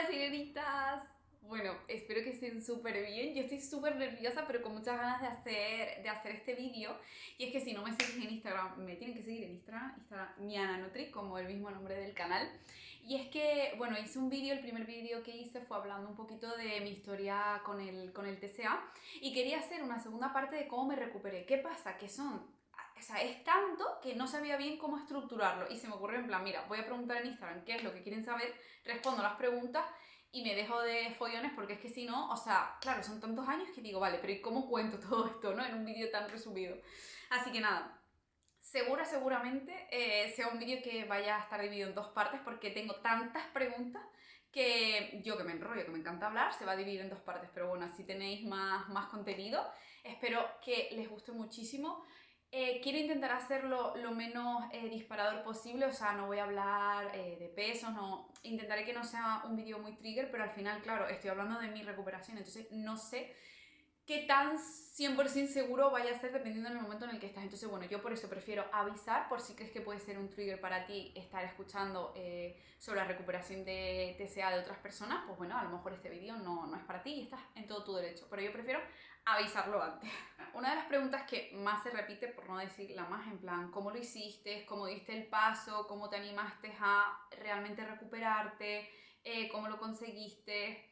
sirenitas. Bueno, espero que estén súper bien. Yo estoy súper nerviosa, pero con muchas ganas de hacer este vídeo. Y es que si no me seguís en Instagram, me tienen que seguir en Instagram miananutri, como el mismo nombre del canal. Y es que, bueno, hice un vídeo, el primer vídeo que hice fue hablando un poquito de mi historia con el TCA. Y quería hacer una segunda parte de cómo me recuperé. ¿Qué pasa? Que o sea, es tanto que no sabía bien cómo estructurarlo y se me ocurrió en plan, mira, voy a preguntar en Instagram qué es lo que quieren saber, respondo las preguntas y me dejo de follones porque es que si no, o sea, claro, son tantos años que digo, vale, pero ¿y cómo cuento todo esto, no? En un vídeo tan resumido. Así que nada, seguramente sea un vídeo que vaya a estar dividido en dos partes porque tengo tantas preguntas que yo que me enrollo, que me encanta hablar, se va a dividir en dos partes, pero bueno, así tenéis más contenido. Espero que les guste muchísimo. Quiero intentar hacerlo lo menos disparador posible, o sea, no voy a hablar de pesos, no, intentaré que no sea un vídeo muy trigger, pero al final, claro, estoy hablando de mi recuperación, entonces no sé qué tan 100% seguro vaya a ser dependiendo del momento en el que estás. Entonces, bueno, yo por eso prefiero avisar, por si crees que puede ser un trigger para ti estar escuchando sobre la recuperación de TCA de otras personas, pues bueno, a lo mejor este vídeo no es para ti y estás en todo tu derecho, pero yo prefiero avisarlo antes. Una de las preguntas que más se repite, por no decir la más, en plan, ¿cómo lo hiciste? ¿Cómo diste el paso? ¿Cómo te animaste a realmente recuperarte? ¿Cómo lo conseguiste?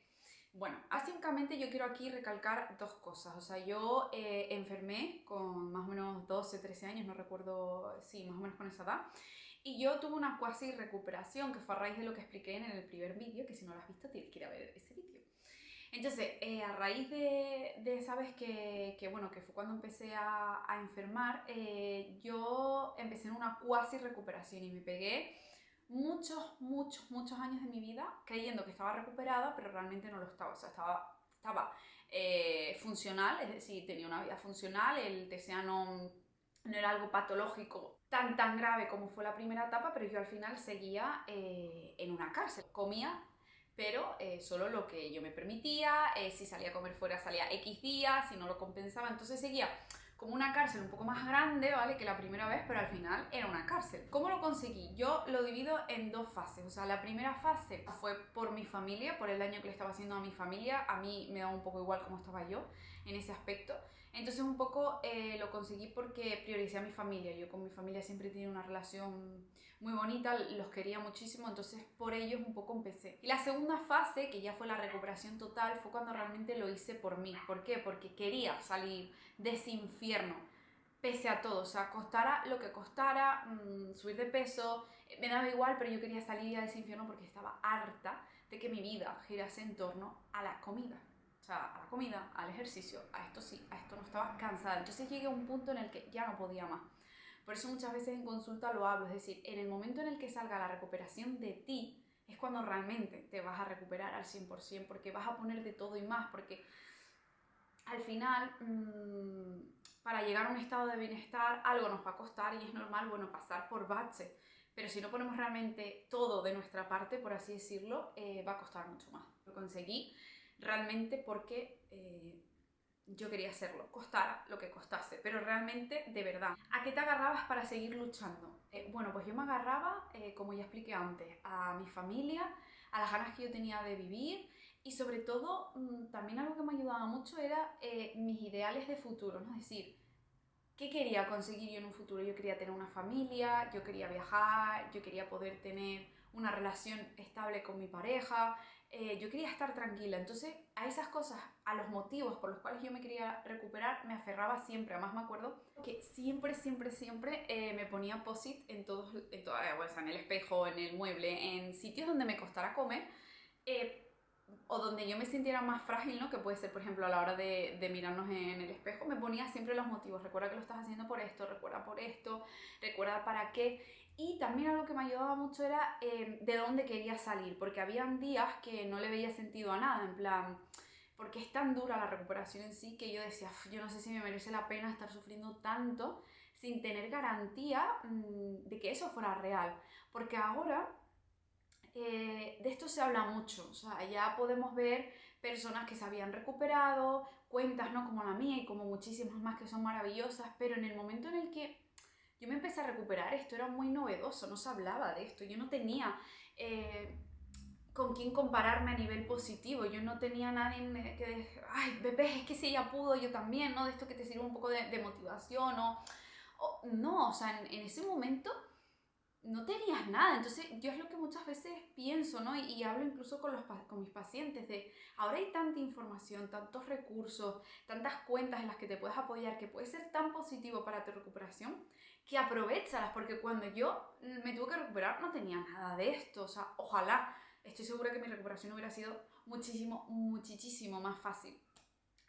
Bueno, básicamente yo quiero aquí recalcar dos cosas. O sea, yo enfermé con más o menos 12, 13 años, no recuerdo, sí, más o menos con esa edad. Y yo tuve una cuasi recuperación que fue a raíz de lo que expliqué en el primer vídeo, que si no lo has visto tienes que ir a ver ese vídeo. Entonces, a raíz de esa vez bueno, que fue cuando empecé a enfermar, yo empecé en una cuasi recuperación y me pegué muchos años de mi vida creyendo que estaba recuperada, pero realmente no lo estaba. O sea, estaba funcional, es decir, tenía una vida funcional, el TCA no era algo patológico tan grave como fue la primera etapa, pero yo al final seguía en una cárcel. Comía, pero solo lo que yo me permitía, si salía a comer fuera salía X días, si no lo compensaba, entonces seguía como una cárcel un poco más grande, ¿vale? Que la primera vez, pero al final era una cárcel. ¿Cómo lo conseguí? Yo lo divido en dos fases. O sea, la primera fase fue por mi familia, por el daño que le estaba haciendo a mi familia. A mí me daba un poco igual cómo estaba yo en ese aspecto. Entonces un poco lo conseguí porque prioricé a mi familia. Yo con mi familia siempre he tenido una relación muy bonita, los quería muchísimo, entonces por ellos un poco empecé. Y la segunda fase, que ya fue la recuperación total, fue cuando realmente lo hice por mí. ¿Por qué? Porque quería salir de ese infierno, pese a todo, o sea, costara lo que costara, subir de peso, me daba igual, pero yo quería salir de ese infierno porque estaba harta de que mi vida girase en torno a la comida. O sea, a la comida, al ejercicio, a esto sí, a esto no, estaba cansada. Entonces llegué a un punto en el que ya no podía más. Por eso muchas veces en consulta lo hablo, es decir, en el momento en el que salga la recuperación de ti, es cuando realmente te vas a recuperar al 100%, porque vas a poner de todo y más, porque al final, para llegar a un estado de bienestar, algo nos va a costar y es normal, bueno, pasar por baches. Pero si no ponemos realmente todo de nuestra parte, por así decirlo, va a costar mucho más. Lo conseguí realmente porque yo quería hacerlo, costara lo que costase, pero realmente de verdad. ¿A qué te agarrabas para seguir luchando? Bueno, pues yo me agarraba, como ya expliqué antes, a mi familia, a las ganas que yo tenía de vivir y sobre todo también algo que me ayudaba mucho era mis ideales de futuro, ¿no? Es decir, ¿qué quería conseguir yo en un futuro? Yo quería tener una familia, yo quería viajar, yo quería poder tener una relación estable con mi pareja, yo quería estar tranquila. Entonces, a esas cosas, a los motivos por los cuales yo me quería recuperar, me aferraba siempre. Además, me acuerdo que siempre me ponía post-it o sea, en el espejo, en el mueble, en sitios donde me costara comer. O donde yo me sintiera más frágil, ¿no? Que puede ser, por ejemplo, a la hora de mirarnos en el espejo, me ponía siempre los motivos. Recuerda que lo estás haciendo por esto, recuerda para qué. Y también algo que me ayudaba mucho era de dónde quería salir, porque habían días que no le veía sentido a nada, en plan, porque es tan dura la recuperación en sí que yo decía, yo no sé si me merece la pena estar sufriendo tanto sin tener garantía de que eso fuera real. Porque ahora de esto se habla mucho, o sea, ya podemos ver personas que se habían recuperado, cuentas, ¿no? Como la mía y como muchísimas más que son maravillosas, pero en el momento en el que yo me empecé a recuperar, esto era muy novedoso, no se hablaba de esto, yo no tenía con quién compararme a nivel positivo. Yo no tenía nadie que, ay, bebé, es que si ella pudo, yo también, ¿no? De esto que te sirve un poco de motivación, no, o sea, en ese momento no tenías nada. Entonces yo es lo que muchas veces pienso, ¿no? Y hablo incluso con mis pacientes de, ahora hay tanta información, tantos recursos, tantas cuentas en las que te puedes apoyar, que puede ser tan positivo para tu recuperación, que aprovéchalas, porque cuando yo me tuve que recuperar no tenía nada de esto. O sea, ojalá, estoy segura que mi recuperación hubiera sido muchísimo más fácil.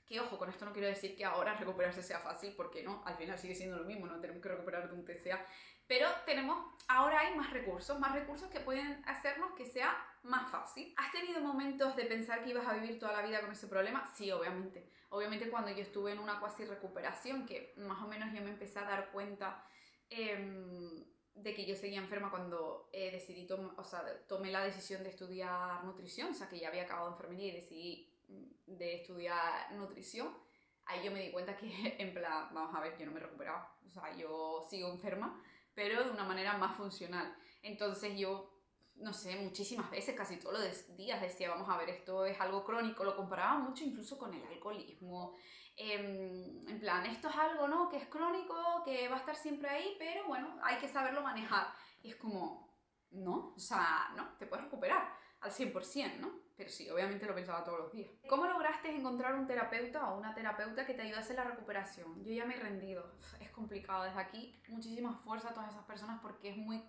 Que ojo, con esto no quiero decir que ahora recuperarse sea fácil, porque no, al final sigue siendo lo mismo, no tenemos que recuperar de un TCA, pero ahora hay más recursos que pueden hacernos que sea más fácil. ¿Has tenido momentos de pensar que ibas a vivir toda la vida con ese problema? Sí, obviamente. Obviamente cuando yo estuve en una cuasi recuperación, que más o menos yo me empecé a dar cuenta de que yo seguía enferma cuando tomé la decisión de estudiar nutrición, o sea que ya había acabado enfermería y decidí de estudiar nutrición. Ahí yo me di cuenta que, en plan, vamos a ver, yo no me recuperaba, o sea, yo sigo enferma, pero de una manera más funcional. Entonces yo, no sé, muchísimas veces, casi todos los días decía, vamos a ver, esto es algo crónico, lo comparaba mucho incluso con el alcoholismo. En plan, esto es algo, ¿no?, que es crónico, que va a estar siempre ahí, pero bueno, hay que saberlo manejar. Y es como, no, o sea, no, te puedes recuperar al 100%, ¿no? Pero sí, obviamente lo pensaba todos los días. ¿Cómo lograste encontrar un terapeuta o una terapeuta que te ayudase en la recuperación? Yo ya me he rendido. Es complicado. Desde aquí, muchísima fuerza a todas esas personas porque es muy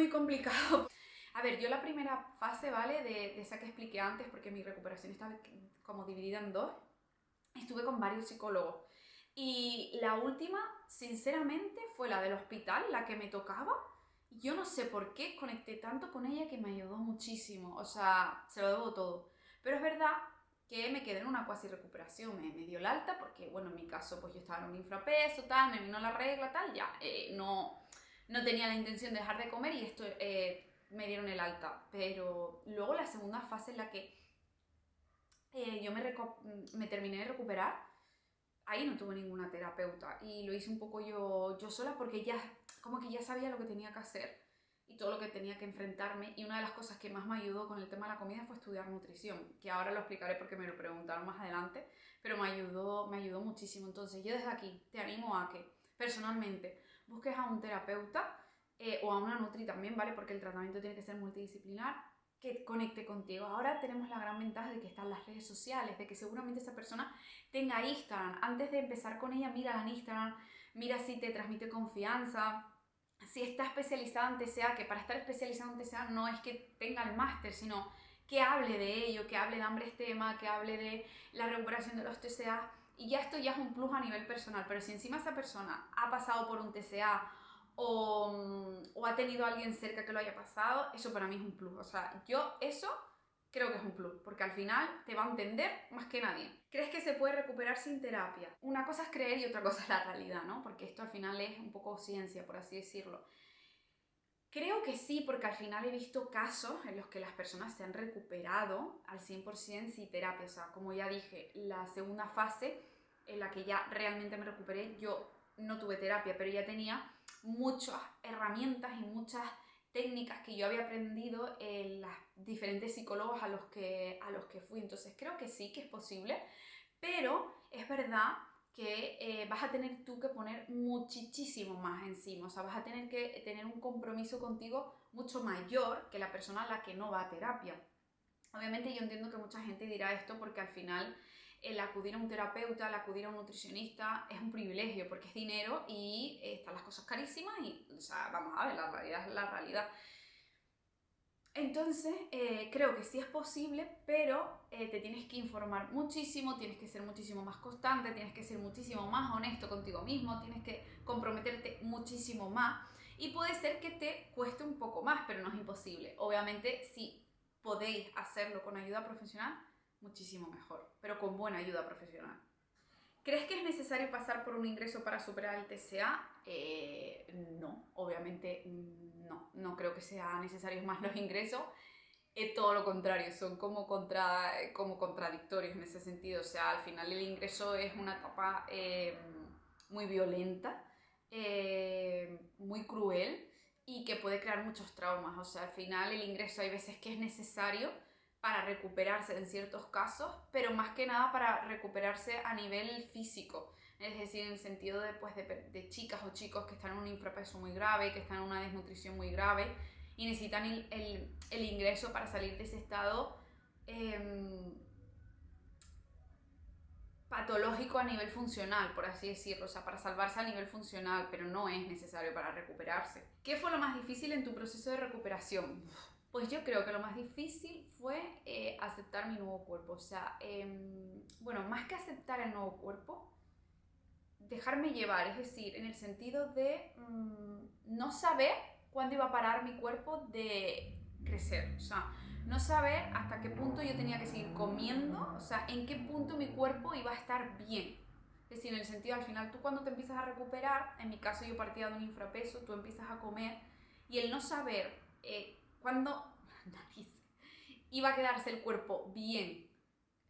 complicado. A ver, yo la primera fase, ¿vale? De esa que expliqué antes, porque mi recuperación estaba como dividida en dos, estuve con varios psicólogos. Y la última, sinceramente, fue la del hospital, la que me tocaba. Yo no sé por qué conecté tanto con ella que me ayudó muchísimo. O sea, se lo debo todo. Pero es verdad que me quedé en una cuasi recuperación. Me dio el alta porque, bueno, en mi caso, pues yo estaba en un infrapeso, tal, me vino la regla, tal, ya. No tenía la intención de dejar de comer y esto me dieron el alta. Pero luego la segunda fase en la que yo me terminé de recuperar, ahí no tuve ninguna terapeuta y lo hice un poco yo sola porque ya, como que ya sabía lo que tenía que hacer y todo lo que tenía que enfrentarme. Y una de las cosas que más me ayudó con el tema de la comida fue estudiar nutrición, que ahora lo explicaré porque me lo preguntaron más adelante, pero me ayudó muchísimo. Entonces yo desde aquí te animo a que personalmente busques a un terapeuta o a una nutri también, ¿vale? Porque el tratamiento tiene que ser multidisciplinar, que conecte contigo. Ahora tenemos la gran ventaja de que están las redes sociales, de que seguramente esa persona tenga Instagram. Antes de empezar con ella, mírala en Instagram, mira si te transmite confianza, si está especializada en TCA, que para estar especializada en TCA no es que tenga el máster, sino que hable de ello, que hable de hambre extrema, que hable de la recuperación de los TCA. Y ya esto ya es un plus a nivel personal, pero si encima esa persona ha pasado por un TCA o ha tenido a alguien cerca que lo haya pasado, eso para mí es un plus. O sea, yo eso creo que es un plus, porque al final te va a entender más que nadie. ¿Crees que se puede recuperar sin terapia? Una cosa es creer y otra cosa es la realidad, ¿no? Porque esto al final es un poco ciencia, por así decirlo. Creo que sí, porque al final he visto casos en los que las personas se han recuperado al 100% sin terapia. O sea, como ya dije, la segunda fase en la que ya realmente me recuperé, yo no tuve terapia, pero ya tenía muchas herramientas y muchas técnicas que yo había aprendido en los diferentes psicólogos a los que fui. Entonces creo que sí, que es posible, pero es verdad que vas a tener tú que poner muchísimo más encima. O sea, vas a tener que tener un compromiso contigo mucho mayor que la persona a la que no va a terapia. Obviamente yo entiendo que mucha gente dirá esto porque al final el acudir a un terapeuta, el acudir a un nutricionista es un privilegio porque es dinero y están las cosas carísimas y, o sea, vamos a ver, la realidad es la realidad. Entonces, creo que sí es posible, pero te tienes que informar muchísimo, tienes que ser muchísimo más constante, tienes que ser muchísimo más honesto contigo mismo, tienes que comprometerte muchísimo más y puede ser que te cueste un poco más, pero no es imposible. Obviamente, si podéis hacerlo con ayuda profesional, muchísimo mejor, pero con buena ayuda profesional. ¿Crees que es necesario pasar por un ingreso para superar el TCA? No, obviamente no creo que sean necesarios más los ingresos. Todo lo contrario, son como contradictorios en ese sentido. O sea, al final el ingreso es una etapa muy violenta, muy cruel y que puede crear muchos traumas. O sea, al final el ingreso hay veces que es necesario para recuperarse en ciertos casos, pero más que nada para recuperarse a nivel físico. Es decir, en el sentido de, pues, de chicas o chicos que están en un infrapeso muy grave, que están en una desnutrición muy grave y necesitan el ingreso para salir de ese estado patológico a nivel funcional, por así decirlo, o sea, para salvarse a nivel funcional, pero no es necesario para recuperarse. ¿Qué fue lo más difícil en tu proceso de recuperación? Pues yo creo que lo más difícil fue aceptar mi nuevo cuerpo, o sea, bueno, más que aceptar el nuevo cuerpo, dejarme llevar, es decir, en el sentido de no saber cuándo iba a parar mi cuerpo de crecer, o sea, no saber hasta qué punto yo tenía que seguir comiendo, o sea, en qué punto mi cuerpo iba a estar bien. Es decir, en el sentido, al final, tú cuando te empiezas a recuperar, en mi caso yo partía de un infrapeso, tú empiezas a comer, y el no saber cuándo iba a quedarse el cuerpo bien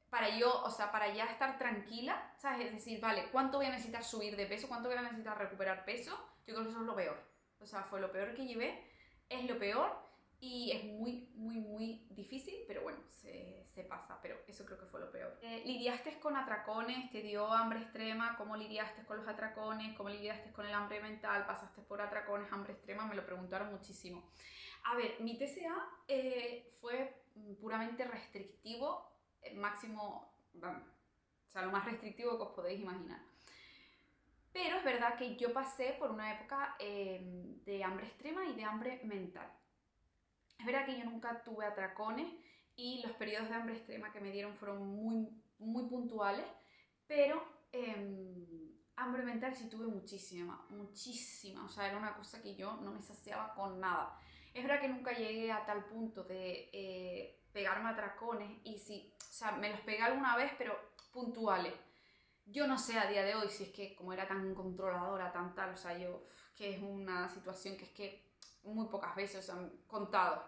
para yo, o sea, para ya estar tranquila, ¿sabes? Es decir, vale, ¿cuánto voy a necesitar subir de peso? ¿Cuánto voy a necesitar recuperar peso? Yo creo que eso es lo peor. O sea, fue lo peor que llevé, es lo peor y es muy, muy, muy difícil, pero bueno, se pasa, pero eso creo que fue lo peor. ¿Lidiaste con atracones? ¿Te dio hambre extrema? ¿Cómo lidiaste con los atracones? ¿Cómo lidiaste con el hambre mental? ¿Pasaste por atracones, hambre extrema? Me lo preguntaron muchísimo. A ver, mi TCA fue puramente restrictivo, máximo, bueno, o sea, lo más restrictivo que os podéis imaginar. Pero es verdad que yo pasé por una época de hambre extrema y de hambre mental. Es verdad que yo nunca tuve atracones y los periodos de hambre extrema que me dieron fueron muy, muy puntuales, pero hambre mental sí tuve muchísima, muchísima. O sea, era una cosa que yo no me saciaba con nada. Es verdad que nunca llegué a tal punto de pegarme atracones y sí, o sea, me los pegué alguna vez, pero puntuales. Yo no sé a día de hoy si es que como era tan controladora, tan tal, o sea, yo, que es una situación que es que muy pocas veces, o sea, contado.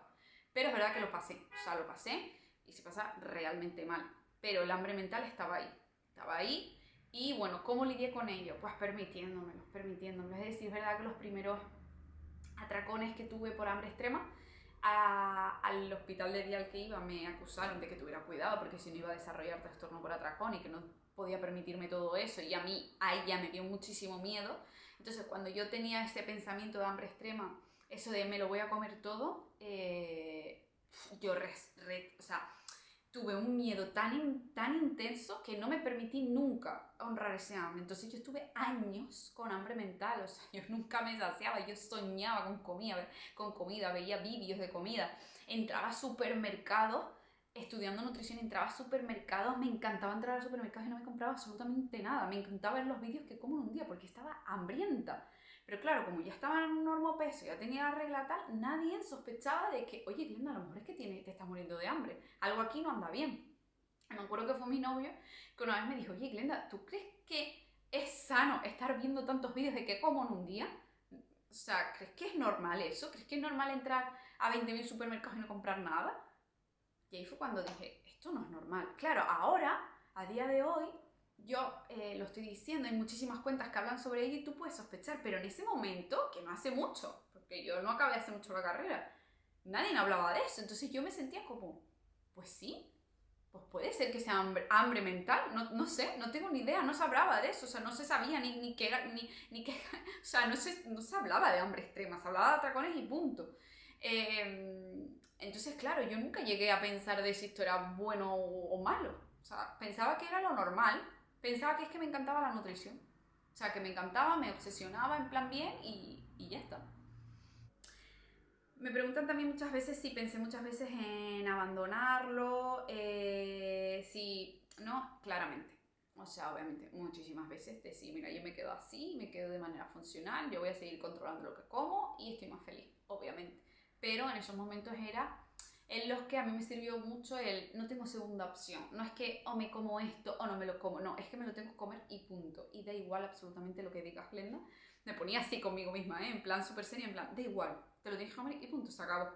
Pero es verdad que lo pasé, o sea, lo pasé y se pasa realmente mal. Pero el hambre mental estaba ahí. Y bueno, ¿cómo lidié con ello? Pues permitiéndomelo. Es decir, es verdad que los primeros atracones que tuve por hambre extrema, al hospital de día al que iba me acusaron de que tuviera cuidado porque si no iba a desarrollar trastorno por atracón y que no podía permitirme todo eso, y a ella me dio muchísimo miedo. Entonces cuando yo tenía ese pensamiento de hambre extrema, eso de me lo voy a comer todo, yo o sea, tuve un miedo tan intenso que no me permití nunca honrar ese hambre. Entonces yo estuve años con hambre mental, o sea, yo nunca me saciaba, yo soñaba con comida, veía vídeos de comida, entraba a supermercados, estudiando nutrición, entraba a supermercados, me encantaba entrar a supermercados y no me compraba absolutamente nada, me encantaba ver los vídeos que como en un día porque estaba hambrienta. Pero claro, como ya estaba en un normopeso, ya tenía la regla tal, nadie sospechaba de que, oye, Glenda, a lo mejor es que te estás muriendo de hambre. Algo aquí no anda bien. Me acuerdo que fue mi novio que una vez me dijo, oye, Glenda, ¿tú crees que es sano estar viendo tantos vídeos de que como en un día? O sea, ¿crees que es normal eso? ¿Crees que es normal entrar a 20.000 supermercados y no comprar nada? Y ahí fue cuando dije, esto no es normal. Claro, ahora, a día de hoy, yo lo estoy diciendo, hay muchísimas cuentas que hablan sobre ello y tú puedes sospechar, pero en ese momento, que no hace mucho, porque yo no acabé hace mucho la carrera, nadie hablaba de eso, entonces yo me sentía como, pues sí, pues puede ser que sea hambre mental, no sé, no tengo ni idea, no se hablaba de eso, o sea, no se sabía ni qué era, ni qué, o sea, no se hablaba de hambre extrema, se hablaba de atracones y punto. Entonces, claro, yo nunca llegué a pensar de si esto era bueno o malo. O sea, pensaba que era lo normal. Pensaba que es que me encantaba la nutrición. O sea, que me encantaba, me obsesionaba en plan bien y ya está. Me preguntan también muchas veces si pensé muchas veces en abandonarlo. Si, no, claramente. O sea, obviamente, muchísimas veces decir, mira, yo me quedo así, me quedo de manera funcional, yo voy a seguir controlando lo que como y estoy más feliz, obviamente. Pero en esos momentos era en los que a mí me sirvió mucho el no tengo segunda opción. No es que o me como esto o no me lo como, no, es que me lo tengo que comer y punto. Y da igual absolutamente lo que digas, Glenda. Me ponía así conmigo misma, en plan súper seria, en plan, da igual, te lo tienes que comer y punto, se acabó.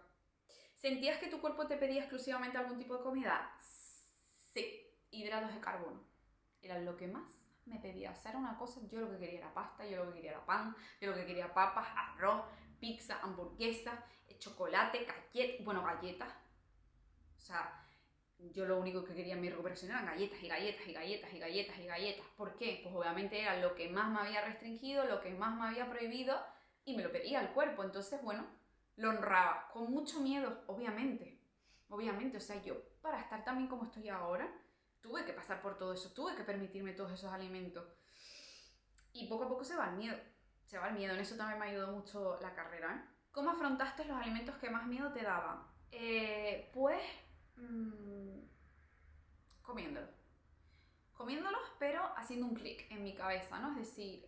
¿Sentías que tu cuerpo te pedía exclusivamente algún tipo de comida? Sí, hidratos de carbono. Era lo que más me pedía. O sea, era una cosa, yo lo que quería era pasta, yo lo que quería era pan, yo lo que quería papas, arroz, pizza, hamburguesas, chocolate, galletas. O sea, yo lo único que quería en mi recuperación eran galletas y galletas y galletas y galletas y galletas. ¿Por qué? Pues obviamente era lo que más me había restringido, lo que más me había prohibido y me lo pedía el cuerpo. Entonces, bueno, lo honraba con mucho miedo, obviamente. Obviamente, o sea, yo para estar también como estoy ahora, tuve que pasar por todo eso, tuve que permitirme todos esos alimentos. Y poco a poco se va el miedo. Se va el miedo, en eso también me ayudó mucho la carrera, ¿eh? ¿Cómo afrontaste los alimentos que más miedo te daban? Pues comiéndolos. Comiéndolos, pero haciendo un clic en mi cabeza, ¿no? Es decir,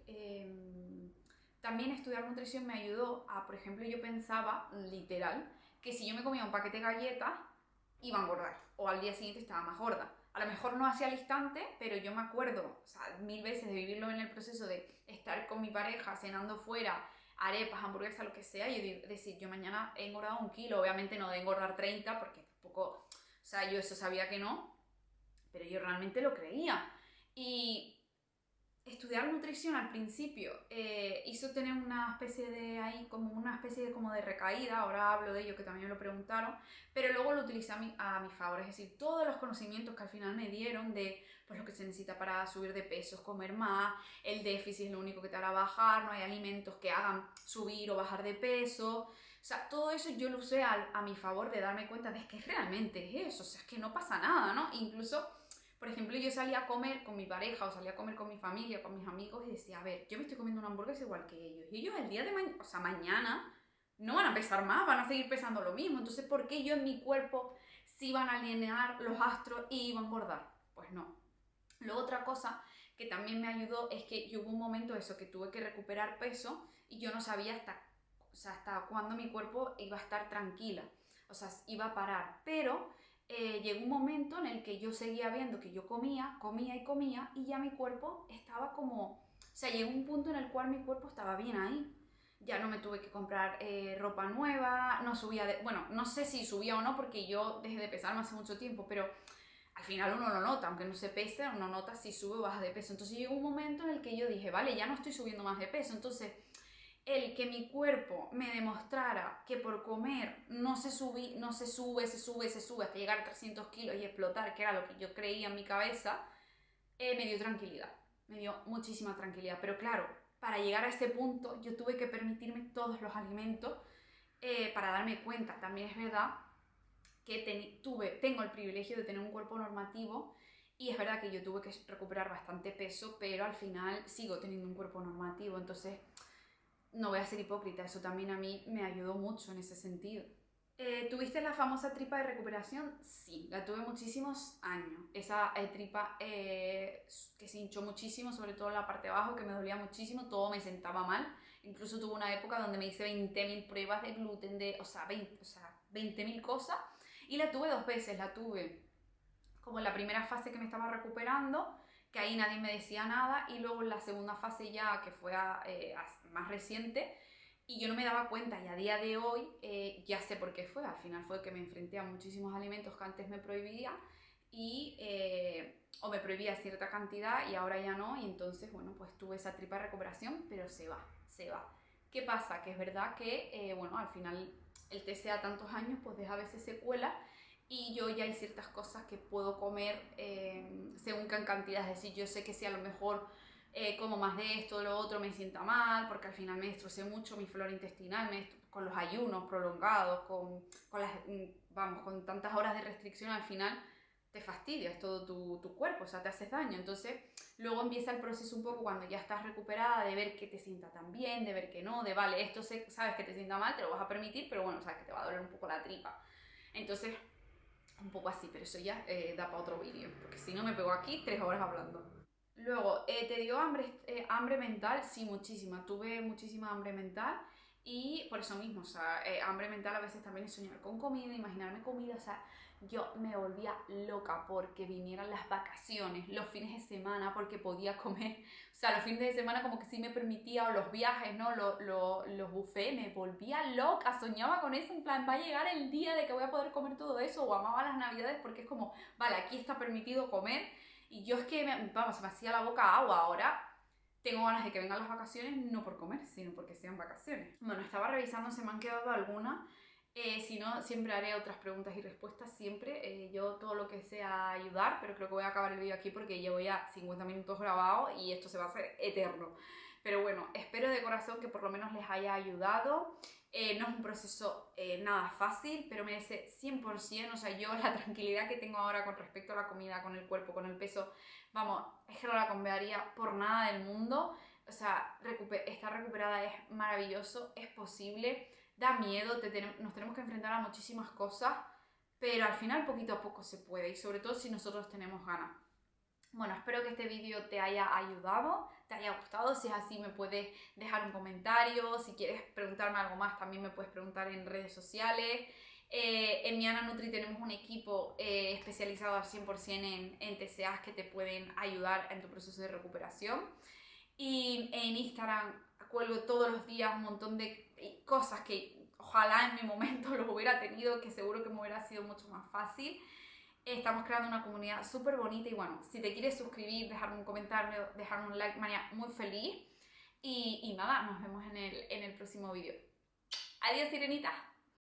también estudiar nutrición me ayudó a, por ejemplo, yo pensaba, literal, que si yo me comía un paquete de galletas, iba a engordar, o al día siguiente estaba más gorda. A lo mejor no hacia el instante, pero yo me acuerdo, o sea, 1000 veces de vivirlo en el proceso de estar con mi pareja, cenando fuera, arepas, hamburguesas, lo que sea, y decir, yo mañana he engordado 1 kilo, obviamente no de engordar 30, porque tampoco, o sea, yo eso sabía que no, pero yo realmente lo creía. Y estudiar nutrición al principio hizo tener una especie de ahí, como una especie de, como de recaída, ahora hablo de ello que también me lo preguntaron, pero luego lo utilicé a mi favor, es decir, todos los conocimientos que al final me dieron de pues, lo que se necesita para subir de peso, comer más, el déficit es lo único que te hará bajar, no hay alimentos que hagan subir o bajar de peso, o sea, todo eso yo lo usé a mi favor de darme cuenta de que realmente es eso, o sea, es que no pasa nada, ¿no? Incluso por ejemplo, yo salía a comer con mi pareja o salía a comer con mi familia, con mis amigos y decía, a ver, yo me estoy comiendo una hamburguesa igual que ellos. Y ellos el día de mañana, o sea, mañana, no van a pesar más, van a seguir pesando lo mismo. Entonces, ¿por qué yo en mi cuerpo sí van a alinear los astros y iban a engordar? Pues no. Luego otra cosa que también me ayudó es que yo hubo un momento eso, que tuve que recuperar peso y yo no sabía hasta cuándo mi cuerpo iba a estar tranquila. O sea, iba a parar. Pero llegó un momento en el que yo seguía viendo que yo comía y ya mi cuerpo estaba como... O sea, llegó un punto en el cual mi cuerpo estaba bien ahí. Ya no me tuve que comprar ropa nueva, no subía de... Bueno, no sé si subía o no porque yo dejé de pesarme hace mucho tiempo, pero al final uno lo nota, aunque no se pese, uno nota si sube o baja de peso. Entonces llegó un momento en el que yo dije, vale, ya no estoy subiendo más de peso, entonces el que mi cuerpo me demostrara que por comer no se sube hasta llegar a 300 kilos y explotar, que era lo que yo creía en mi cabeza, me dio tranquilidad, me dio muchísima tranquilidad. Pero claro, para llegar a ese punto yo tuve que permitirme todos los alimentos para darme cuenta. También es verdad que tengo el privilegio de tener un cuerpo normativo y es verdad que yo tuve que recuperar bastante peso, pero al final sigo teniendo un cuerpo normativo, entonces no voy a ser hipócrita, eso también a mí me ayudó mucho en ese sentido. ¿Tuviste la famosa tripa de recuperación? Sí, la tuve muchísimos años. Esa tripa que se hinchó muchísimo, sobre todo en la parte de abajo, que me dolía muchísimo, todo me sentaba mal. Incluso tuve una época donde me hice 20.000 pruebas de gluten, 20.000 cosas. Y la tuve 2 veces, la tuve como en la primera fase que me estaba recuperando, que ahí nadie me decía nada, y luego en la segunda fase ya, que fue más reciente, y yo no me daba cuenta, y a día de hoy ya sé por qué fue. Al final fue que me enfrenté a muchísimos alimentos que antes me prohibía, o me prohibía cierta cantidad y ahora ya no, y entonces, bueno, pues tuve esa tripa de recuperación, pero se va. ¿Qué pasa? Que es verdad que, bueno, al final el TCA tantos años, pues deja a veces secuelas, y yo ya hay ciertas cosas que puedo comer según qué cantidad, es decir, yo sé que si a lo mejor como más de esto o lo otro me sienta mal, porque al final me destrocé mucho mi flora intestinal, con los ayunos prolongados, con tantas horas de restricción, al final te fastidias todo tu cuerpo, o sea, te haces daño. Entonces luego empieza el proceso un poco cuando ya estás recuperada, de ver que te sienta tan bien, de ver que no, de vale, esto sabes que te sienta mal, te lo vas a permitir, pero bueno, sabes que te va a doler un poco la tripa. Entonces un poco así, pero eso ya da para otro vídeo, porque si no me pego aquí 3 horas hablando. Luego, ¿te dio hambre mental? Sí, muchísima. Tuve muchísima hambre mental y por eso mismo, o sea, hambre mental a veces también es soñar con comida, imaginarme comida, o sea, yo me volvía loca porque vinieran las vacaciones, los fines de semana, porque podía comer, o sea, los fines de semana como que sí me permitía, o los viajes, ¿no? Los buffets, me volvía loca, soñaba con eso, en plan, va a llegar el día de que voy a poder comer todo eso, o amaba las navidades porque es como, vale, aquí está permitido comer, y yo es que, vamos, se me hacía la boca agua ahora. tengo ganas de que vengan las vacaciones, no por comer, sino porque sean vacaciones. Bueno, estaba revisando si me han quedado algunas. Si no, siempre haré otras preguntas y respuestas, siempre. Yo todo lo que sea ayudar, pero creo que voy a acabar el vídeo aquí porque llevo ya 50 minutos grabado y esto se va a hacer eterno. Pero bueno, espero de corazón que por lo menos les haya ayudado. No es un proceso nada fácil, pero merece 100%, o sea, yo la tranquilidad que tengo ahora con respecto a la comida, con el cuerpo, con el peso, vamos, es que no la cambiaría por nada del mundo. O sea, estar recuperada es maravilloso, es posible. Da miedo, nos tenemos que enfrentar a muchísimas cosas, pero al final poquito a poco se puede y sobre todo si nosotros tenemos ganas. Bueno, espero que este vídeo te haya ayudado, te haya gustado. Si es así, me puedes dejar un comentario. Si quieres preguntarme algo más, también me puedes preguntar en redes sociales. En mi Ana Nutri tenemos un equipo especializado al 100% en TCAs que te pueden ayudar en tu proceso de recuperación. Y en Instagram cuelgo todos los días un montón de cosas que ojalá en mi momento los hubiera tenido, que seguro que me hubiera sido mucho más fácil. Estamos creando una comunidad súper bonita y bueno, si te quieres suscribir, dejarme un comentario, dejarme un like, María, muy feliz. Y nada, nos vemos en el próximo vídeo. Adiós, sirenita.